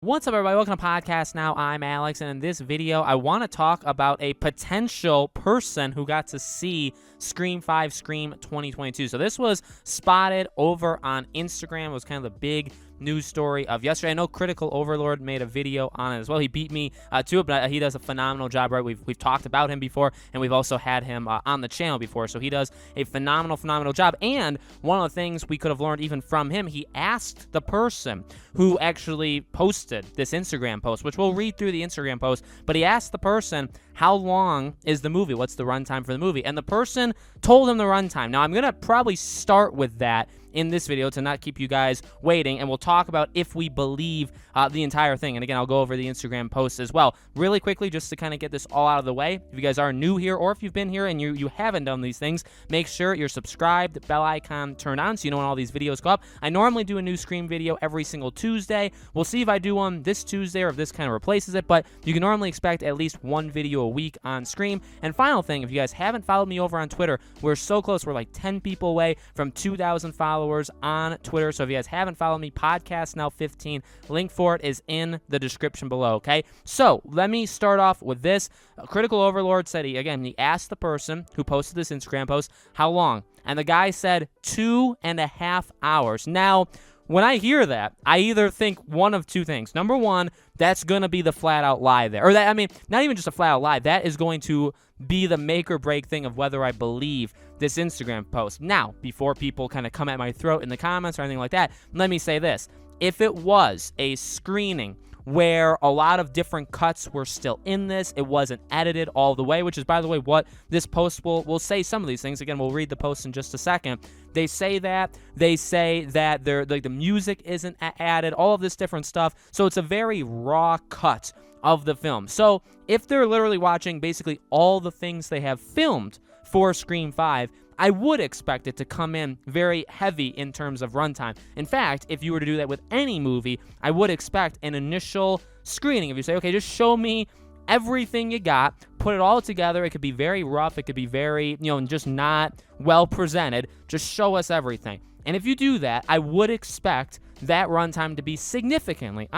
What's up, everybody? Welcome to Podcast Now. I'm Alex, and in this video, I want to talk about a potential person who got to see Scream 5 Scream 2022. So this was spotted over on Instagram. It was kind of the big news story of yesterday. I know Critical Overlord made a video on it as well. He beat me to it, but he does a phenomenal job, right? We've talked about him before, and we've also had him on the channel before, so he does a phenomenal job. And one of the things we could have learned even from him, he asked the person who actually posted this Instagram post, which we'll read through the Instagram post, but he asked the person, how long is the movie? What's the runtime for the movie? And the person told him the runtime. Now, I'm going to probably start with that in this video to not keep you guys waiting, and we'll talk about if we believe the entire thing. And again, I'll go over the Instagram post as well. Really quickly, just to kind of get this all out of the way, if you guys are new here or if you've been here and you haven't done these things, make sure you're subscribed, bell icon turned on so you know when all these videos go up. I normally do a new Scream video every single Tuesday. We'll see if I do one this Tuesday or if this kind of replaces it, but you can normally expect at least one video a week on Scream. And final thing, if you guys haven't followed me over on Twitter, we're so close. We're like 10 people away from 2,000 followers on Twitter. So if you guys haven't followed me, Podcast Now 15, link for it is in the description below, okay? So let me start off with this. Critical Overlord said he asked the person who posted this Instagram post, how long? And the guy said 2.5 hours. Now, when I hear that, I either think one of two things. Number one, that's going to be the flat-out lie there. Or that, I mean, not even just a flat-out lie. That is going to be the make-or-break thing of whether I believe this Instagram post. Now, before people kind of come at my throat in the comments or anything like that, let me say this. If it was a screening where a lot of different cuts were still in this, it wasn't edited all the way, which is, by the way, what this post will say some of these things. Again, we'll read the post in just a second. They say that the music isn't added, all of this different stuff. So it's a very raw cut of the film. So if they're literally watching basically all the things they have filmed for Scream 5, I would expect it to come in very heavy in terms of runtime. In fact, if you were to do that with any movie, I would expect an initial screening. If you say, okay, just show me everything you got, put it all together. It could be very rough. It could be very, just not well presented. Just show us everything. And if you do that, I would expect that runtime to be significantly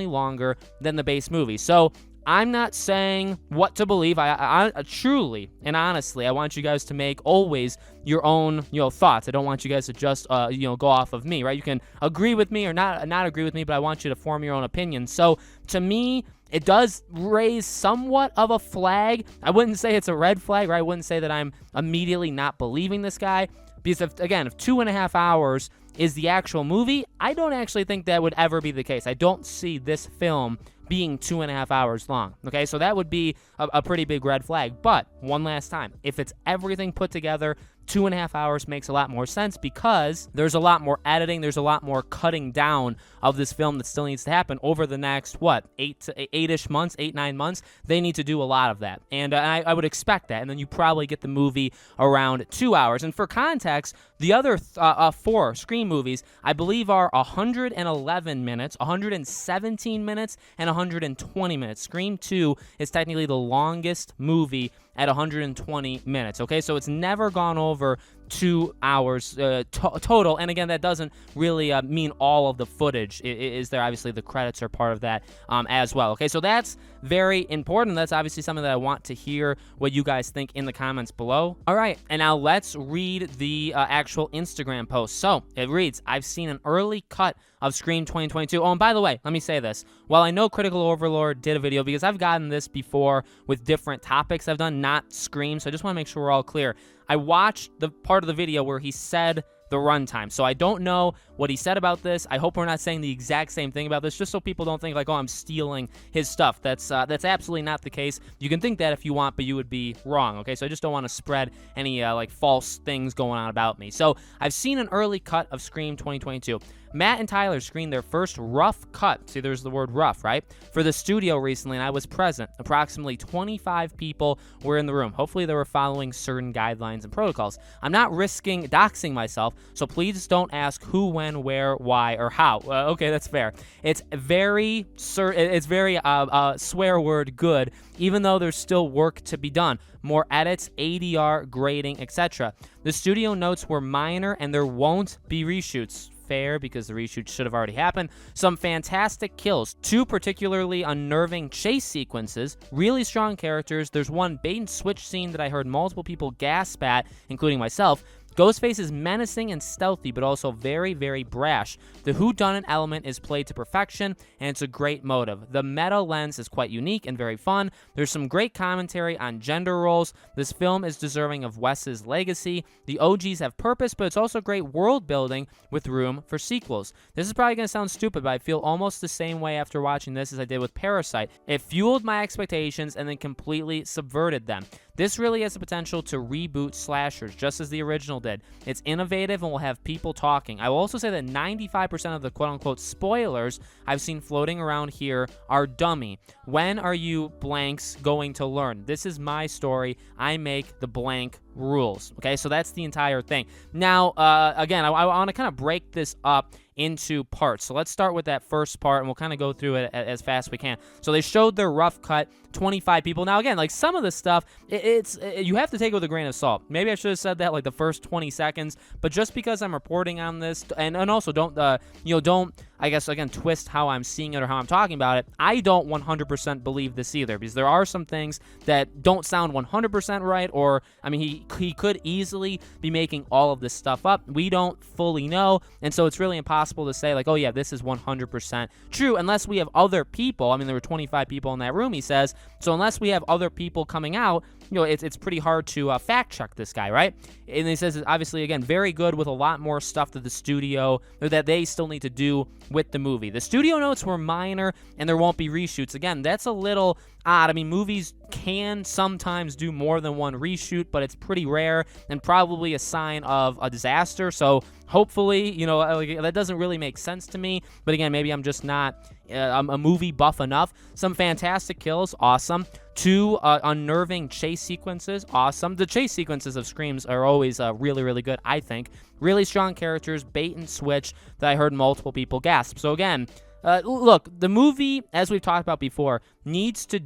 longer than the base movie. So I'm not saying what to believe. I truly and honestly, I want you guys to make always your own, thoughts. I don't want you guys to just, go off of me, right? You can agree with me or not agree with me, but I want you to form your own opinion. So to me, it does raise somewhat of a flag. I wouldn't say it's a red flag, right? I wouldn't say that I'm immediately not believing this guy. Because if 2.5 hours is the actual movie, I don't actually think that would ever be the case. I don't see this film being 2.5 hours long. Okay, so that would be a pretty big red flag. But one last time, if it's everything put together, 2.5 hours makes a lot more sense because there's a lot more editing, there's a lot more cutting down of this film that still needs to happen over the next, 9 months. They need to do a lot of that. And I would expect that. And then you probably get the movie around 2 hours. And for context, the other 4 Scream movies, I believe, are 111 minutes, 117 minutes, and 120 minutes. Scream 2 is technically the longest movie at 120 minutes, okay? So it's never gone over 2 hours total, and again, that doesn't really mean all of the footage is there. Obviously, the credits are part of that as well, okay? So that's very important. That's obviously something that I want to hear what you guys think in the comments below. All right, and now let's read the actual Instagram post. So it reads, I've seen an early cut of Scream 2022. Oh, and by the way, let me say this. While I know Critical Overlord did a video, because I've gotten this before with different topics I've done, not Scream, so I just want to make sure we're all clear. I watched the part of the video where he said the runtime. So I don't know what he said about this. I hope we're not saying the exact same thing about this, just so people don't think like, oh, I'm stealing his stuff. That's absolutely not the case. You can think that if you want, but you would be wrong, okay? So I just don't want to spread any false things going on about me. So I've seen an early cut of Scream 2022. Matt and Tyler screened their first rough cut. See, there's the word rough, right? For the studio recently, and I was present. Approximately 25 people were in the room. Hopefully, they were following certain guidelines and protocols. I'm not risking doxing myself, so please don't ask who, when, where, why, or how. Okay, that's fair. It's very swear word good, even though there's still work to be done. More edits, ADR, grading, etc. The studio notes were minor, and there won't be reshoots. fair because the reshoot should have already happened. Some fantastic kills, 2 particularly unnerving chase sequences, really strong characters. There's one bait and switch scene that I heard multiple people gasp at, including myself. Ghostface is menacing and stealthy, but also very, very brash. The whodunit element is played to perfection, and it's a great motive. The meta lens is quite unique and very fun. There's some great commentary on gender roles. This film is deserving of Wes's legacy. The OGs have purpose, but it's also great world building with room for sequels. This is probably going to sound stupid, but I feel almost the same way after watching this as I did with Parasite. It fueled my expectations and then completely subverted them. This really has the potential to reboot slashers, just as the original did. It's innovative and will have people talking. I will also say that 95% of the quote-unquote spoilers I've seen floating around here are dummy. When are you blanks going to learn? This is my story. I make the blank rules. Okay, so that's the entire thing. Now, again, I want to kind of break this up into parts. So let's start with that first part, and we'll kind of go through it as fast as we can. So they showed their rough cut, 25 people. Now, again, like some of this stuff, you have to take it with a grain of salt. Maybe I should have said that like the first 20 seconds, but just because I'm reporting on this, and also don't, I guess, again, twist how I'm seeing it or how I'm talking about it, I don't 100% believe this either, because there are some things that don't sound 100% right, or, I mean, he could easily be making all of this stuff up. We don't fully know, and so it's really impossible to say, like, oh, yeah, this is 100% true, unless we have other people. I mean, there were 25 people in that room, he says, so unless we have other people coming out, it's pretty hard to fact check this guy, right? And he says, obviously, again, very good with a lot more stuff that the studio, or that they still need to do with the movie. The studio notes were minor, and there won't be reshoots. Again, that's a little odd. I mean, movies can sometimes do more than one reshoot, but it's pretty rare and probably a sign of a disaster. So hopefully, that doesn't really make sense to me. But again, maybe I'm just not a movie buff enough. Some fantastic kills, awesome. 2 unnerving chase sequences, awesome. The chase sequences of Screams are always really, really good, I think. Really strong characters, bait and switch that I heard multiple people gasp. So again, look, the movie, as we've talked about before, needs to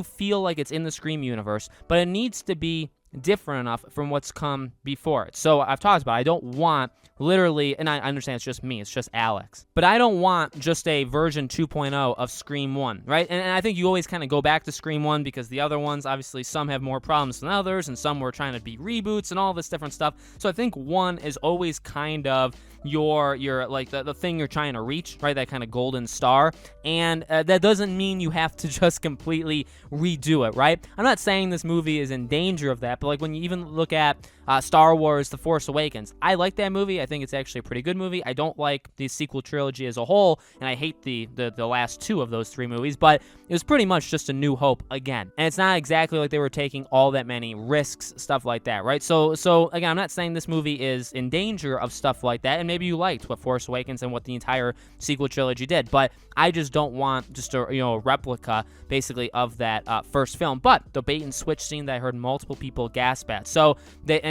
feel like it's in the Scream universe, but it needs to be different enough from what's come before it. So I've talked about it. I don't want literally, and I understand it's just me, it's just Alex, but I don't want just a version 2.0 of Scream 1, right? And I think you always kind of go back to Scream 1 because the other ones, obviously, some have more problems than others, and some were trying to be reboots and all this different stuff. So I think 1 is always kind of your like the thing you're trying to reach, right? That kind of golden star. And that doesn't mean you have to just completely redo it, right? I'm not saying this movie is in danger of that, but like when you even look at Star Wars The Force Awakens, I like that movie. I think it's actually a pretty good movie. I don't like the sequel trilogy as a whole, and I hate the last 2 of those 3 movies, but it was pretty much just a New Hope again. And it's not exactly like they were taking all that many risks, stuff like that, right? So again, I'm not saying this movie is in danger of stuff like that, and maybe you liked what Force Awakens and what the entire sequel trilogy did, but I just don't want just a replica, basically, of that first film. But the bait and switch scene that I heard multiple people gasp at. So,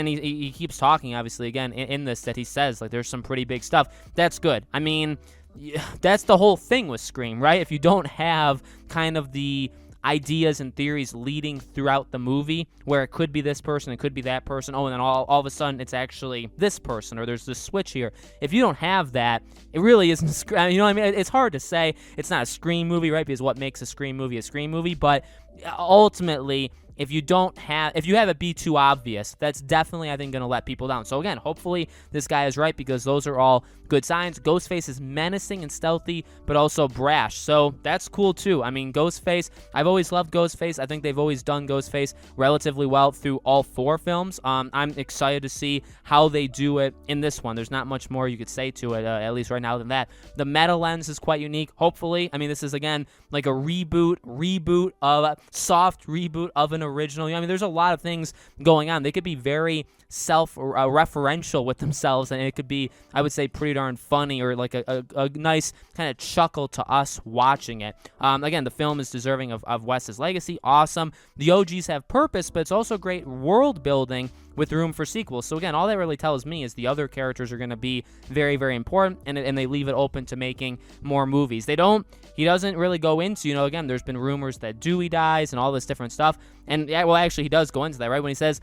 he keeps talking, obviously, again, in this, that he says, like, there's some pretty big stuff. That's good. I mean, that's the whole thing with Scream, right? If you don't have kind of the ideas and theories leading throughout the movie where it could be this person, it could be that person, and then all of a sudden it's actually this person, or there's this switch here. If you don't have that, it really isn't, you know what I mean? It's hard to say it's not a Scream movie, right? Because what makes a Scream movie, but ultimately, if you have it be too obvious, that's definitely, I think, going to let people down. So again, hopefully this guy is right, because those are all good signs. Ghostface is menacing and stealthy, but also brash. So that's cool too. I mean, Ghostface, I've always loved Ghostface. I think they've always done Ghostface relatively well through all 4 films. I'm excited to see how they do it in this one. There's not much more you could say to it, at least right now, than that. The meta lens is quite unique. Hopefully, I mean, this is, again, like a soft reboot of an original. I mean, there's a lot of things going on. They could be very self-referential with themselves, and it could be, I would say, pretty darn funny, or like a nice kind of chuckle to us watching it. Again, the film is deserving of Wes's legacy. Awesome. The OGs have purpose, but it's also great world building with room for sequels. So again, all that really tells me is the other characters are going to be very, very important, and they leave it open to making more movies. He doesn't really go into, again, there's been rumors that Dewey dies and all this different stuff. And yeah, well, actually, he does go into that, right? When he says,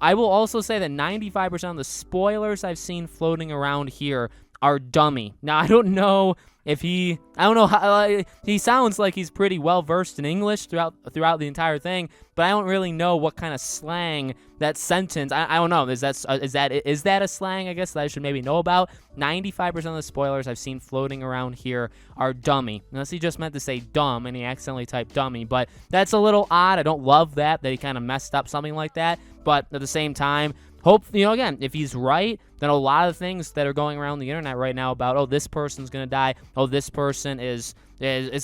I will also say that 95% of the spoilers I've seen floating around here are dummy. Now, I don't know how, he sounds like he's pretty well versed in English throughout the entire thing, but I don't really know what kind of slang that sentence. I don't know. Is that a slang? I guess that I should maybe know about. 95% of the spoilers I've seen floating around here are dummy, unless he just meant to say dumb and he accidentally typed dummy. But that's a little odd. I don't love that he kind of messed up something like that. But at the same time, again, if he's right, then a lot of things that are going around the internet right now about, oh, this person's going to die, oh, this person is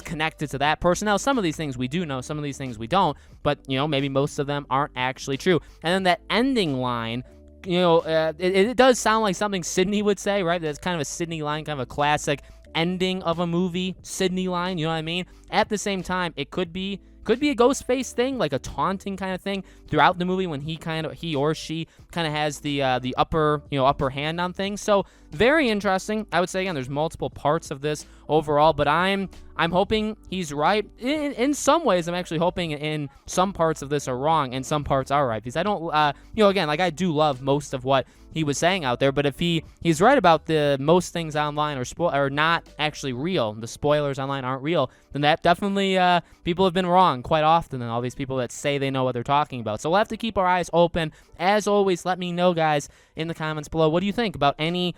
connected to that person. Now, some of these things we do know, some of these things we don't, but, maybe most of them aren't actually true. And then that ending line, it does sound like something Sidney would say, right? That's kind of a Sidney line, kind of a classic ending of a movie, Sidney line, you know what I mean? At the same time, it could be a Ghostface thing, like a taunting kind of thing throughout the movie when he or she kind of has the upper hand on things. So very interesting. I would say, again, there's multiple parts of this overall, but I'm hoping he's right. In some ways, I'm actually hoping in some parts of this are wrong and some parts are right, because I don't, again, like I do love most of what he was saying out there, but if he's right about the most things online are not actually real, the spoilers online aren't real, then that definitely people have been wrong quite often, and all these people that say they know what they're talking about. So we'll have to keep our eyes open. As always, let me know, guys, in the comments below, what do you think about any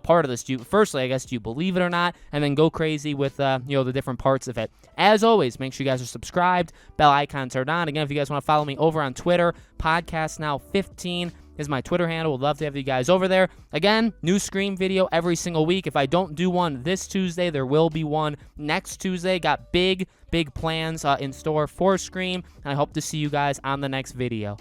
part of this? Firstly, I guess, do you believe it or not? And then go crazy with the different parts of it. As always, make sure you guys are subscribed, bell icon turned on. Again, if you guys want to follow me over on Twitter, PodcastNow15 is my Twitter handle. Would love to have you guys over there. Again, new Scream video every single week. If I don't do one this Tuesday, there will be one next Tuesday. Got big plans in store for Scream, and I hope to see you guys on the next video.